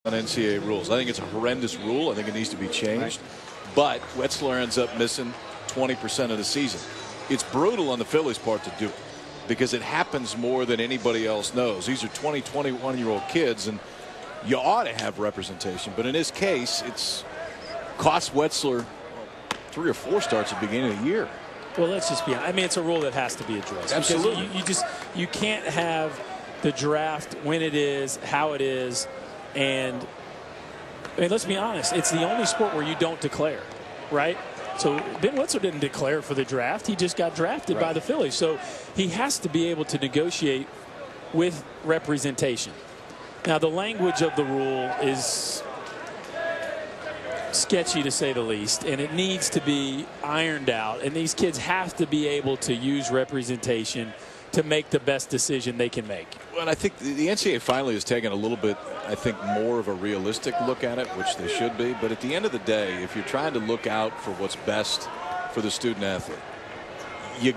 on NCAA rules. I think it's a horrendous rule. I think it needs to be changed. But Wetzler ends up missing 20% of the season. It's brutal on the Phillies' part to do it because it happens more than anybody else knows. These are 20, 21-year-old kids, and you ought to have representation. But in this case, it's cost Wetzler 3 or 4 starts at the beginning of the year. Well, let's just be honest. I mean, it's a rule that has to be addressed. Absolutely. You can't have the draft when it is, how it is, and I mean, let's be honest. It's the only sport where you don't declare, right? So Ben Wetzler didn't declare for the draft. He just got drafted by the Phillies. So he has to be able to negotiate with representation. Now, the language of the rule is sketchy to say the least, and it needs to be ironed out. And these kids have to be able to use representation to make the best decision they can make. Well, I think the NCAA finally has taken a little bit, I think, more of a realistic look at it, which they should be. But at the end of the day, if you're trying to look out for what's best for the student athlete, you got